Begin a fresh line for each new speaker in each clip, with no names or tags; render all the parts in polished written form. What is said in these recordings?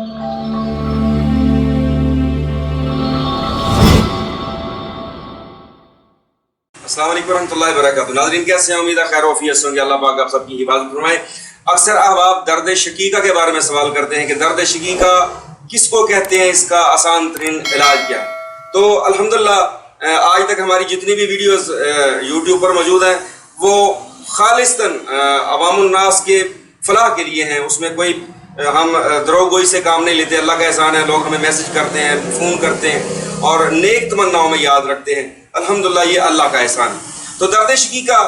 अस्सलाम वालेकुम रहमतुल्लाहि व बरकातहू। नाज़रीन कैसे हैं? उम्मीद है खैर वफियत से होंगे। अल्लाह पाक आप सबकी हिफाजत फरमाए। अक्सर अहबाब दर्द शकीका के बारे में सवाल करते हैं कि दर्द शकीका किसको कहते हैं, इसका आसान तरीन इलाज क्या? तो अल्हम्दुलिल्लाह आज तक हमारी जितनी भी वीडियोस यूट्यूब पर मौजूद हैं वो खालिस्तन अवामुन नास के फलाह के लिए हैं। उसमें कोई हम दरोगोई से काम नहीं लेते। अल्लाह का एहसान है, लोग हमें मैसेज करते हैं, फ़ोन करते हैं और नेक तमन्नाओं में याद रखते हैं। अल्हम्दुलिल्लाह ये अल्लाह का एहसान है। तो दर्द शकीका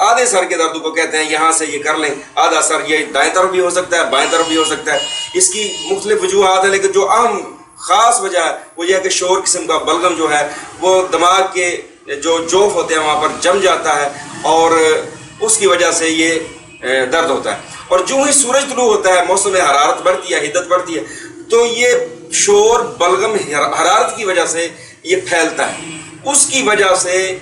आधे सर के दर्द को कहते हैं। यहाँ से ये कर लें, आधा सर ये दाएं तरफ भी हो सकता है, बाएं तरफ भी हो सकता है। इसकी मुख्तलिफ वजूहात है, लेकिन जो अहम ख़ास वजह है वो यह है कि शोर किस्म का बलगम जो है वो दिमाग के जो जोफ होते हैं वहाँ पर जम जाता है और उसकी वजह से ये दर्द होता है। और जो ही सूरज तुलू होता है, मौसम में हरारत बढ़ती है, हिद्दत बढ़ती है, तो ये शोर बलगम हरारत की वजह से ये फैलता है। उसकी वजह से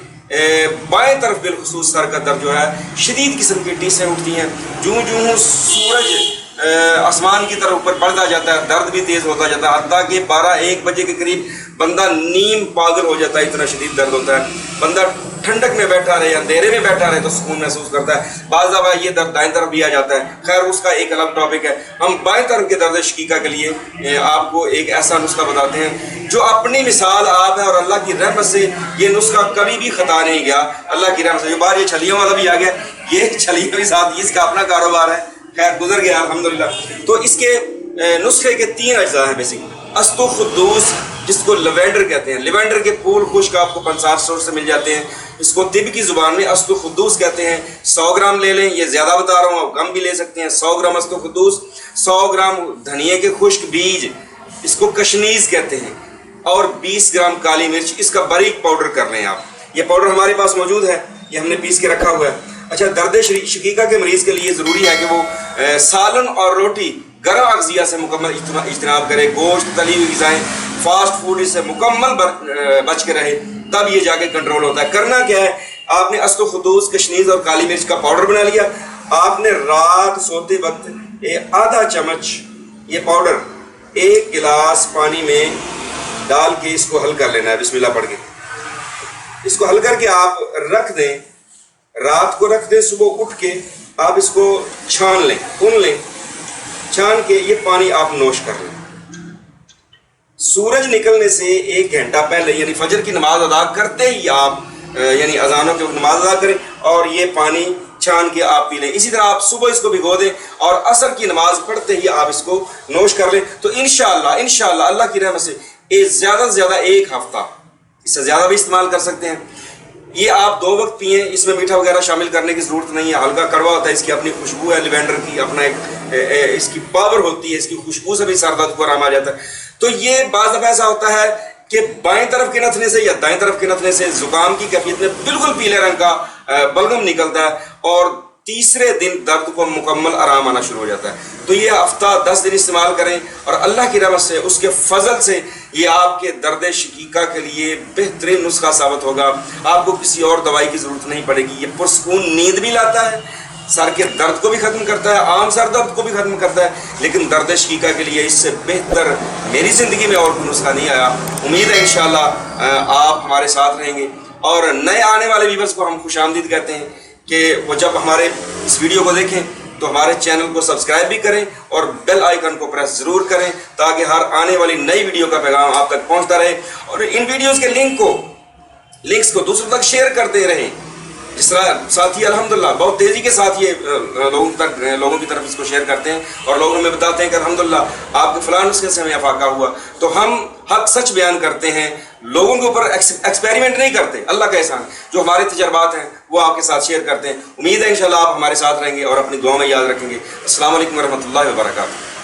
बाएं तरफ बिलखुसूस सर का दर्द जो है शदीद किस्म की टीसें उठती हैं। जूं जूं सूरज आसमान की तरफ ऊपर बढ़ता जाता है, दर्द भी तेज़ होता जाता है। हत्ता कि 12-1 बजे के करीब बंदा नीम पागल हो जाता है, इतना शदीद दर्द होता है। बंदा ठंडक में बैठा रहे, अंधेरे में बैठा रहे तो सुकून महसूस करता है। बाज़ दफ़ा ये दर्द दाएं तरफ भी आ जाता है। खैर उसका एक अलग टॉपिक है। हम बाएं तरफ के दर्द शकीका के लिए आपको एक ऐसा नुस्खा बताते हैं जो अपनी मिसाल आप है और अल्लाह की रहमत से ये नुस्खा कभी भी खता नहीं गया। अल्लाह की रहमत से जो बार ये छलियों वाला भी आ गया, ये छलियों के साथ इसका अपना कारोबार है, खैर गुजर गया अल्हम्दुलिल्लाह। तो इसके नुस्खे के 3 अज्जा हैं बेसिक। अस्तु खुद्दूस, जिसको लवेंडर कहते हैं। लवेंडर के फूल खुश्क आपको पंसार स्टोर से मिल जाते हैं। इसको तिब की ज़ुबान में अस्तु खुद्दूस कहते हैं। 100 ग्राम ले लें, ये ज़्यादा बता रहा हूँ, आप कम भी ले सकते हैं। 100 ग्राम अस्तु खुद्दूस, 100 ग्राम धनिए के खुश्क बीज, इसको कशनीज़ कहते हैं, और 20 ग्राम काली मिर्च। इसका बारीक पाउडर कर लें आप। ये पाउडर हमारे पास मौजूद है, ये हमने पीस के रखा हुआ है। अच्छा, दर्द शकीका के मरीज़ के लिए ज़रूरी है कि वो सालन और रोटी गर्म अग़ज़िया से मुकम्मल इज्तनाब करे। गोश्त, तली हुई ग़िज़ाएँ, फास्ट फूड इससे मुकम्मल बच के रहे, तब ये जाके कंट्रोल होता है। करना क्या है, आपने अस्तु खुद्दूस, कशनीज़ और काली मिर्च का पाउडर बना लिया। आपने रात सोते वक्त आधा चम्मच ये पाउडर 1 गिलास पानी में डाल के इसको हल कर लेना है, बिस्मिल्लाह पढ़ के। इसको हल करके आप रख दें, रात को रख दें। सुबह उठ के आप इसको छान लें, भून लें। छान के ये पानी आप नोश कर लें। सूरज निकलने से 1 घंटा पहले यानी फजर की नमाज अदा करते ही आप यानी अजानों की नमाज अदा करें और ये पानी छान के आप पी लें। इसी तरह आप सुबह इसको भिगो दें और असर की नमाज पढ़ते ही आप इसको नोश कर लें। तो इंशाअल्लाह अल्लाह की रहमत से ज़्यादा से ज़्यादा 1 हफ्ता, इससे ज़्यादा भी इस्तेमाल कर सकते हैं। ये आप 2 वक्त पिए, इसमें मीठा वगैरह शामिल करने की ज़रूरत नहीं है। हल्का कड़वा होता है, इसकी अपनी खुशबू है, लिवेंडर की अपना एक इसकी पावर होती है, इसकी खुशबू से भी सर दर्द को आराम आ जाता है। तो ये बाज़ दफ़ा ऐसा होता है कि बाएं तरफ के नथने से या दाएं तरफ के नथने से ज़ुकाम की कैफियत में बिल्कुल पीले रंग का बलगम निकलता है और तीसरे दिन दर्द को मुकम्मल आराम आना शुरू हो जाता है। तो ये हफ्ता 10 दिन इस्तेमाल करें और अल्लाह की रहमत से, उसके फजल से ये आपके दर्द शकीका के लिए बेहतरीन नुस्खा साबित होगा। आपको किसी और दवाई की ज़रूरत नहीं पड़ेगी। ये पुरसकून नींद भी लाता है, सर के दर्द को भी ख़त्म करता है, आम सर दर्द को भी ख़त्म करता है, लेकिन दर्द शकीका के लिए इससे बेहतर मेरी ज़िंदगी में और कोई नुस्खा नहीं आया। उम्मीद है इंशाअल्लाह आप हमारे साथ रहेंगे। और नए आने वाले व्यूअर्स को हम खुशामदीद कहते हैं कि वो जब हमारे इस वीडियो को देखें तो हमारे चैनल को सब्सक्राइब भी करें और बेल आइकन को प्रेस ज़रूर करें ताकि हर आने वाली नई वीडियो का पैगाम आप तक पहुंचता रहे। और इन वीडियोस के लिंक्स को दूसरों तक शेयर करते रहें। जिस तरह साथी अल्हम्दुलिल्लाह बहुत तेज़ी के साथ ये लोगों की तरफ इसको शेयर करते हैं और लोग हमें बताते हैं कि अल्हम्दुलिल्लाह आपके फ़लाँ नुस्खे से हमें अफाका हुआ। तो हम हक सच बयान करते हैं, लोगों के ऊपर एक्सपेरिमेंट नहीं करते। अल्लाह का एहसान, जो हमारे तजर्बात हैं वो आपके साथ शेयर करते हैं। उम्मीद है इंशाअल्लाह आप हमारे साथ रहेंगे और अपनी दुआ में याद रखेंगे। अस्सलाम वालेकुम रहमतुल्लाहि व बरकातहू।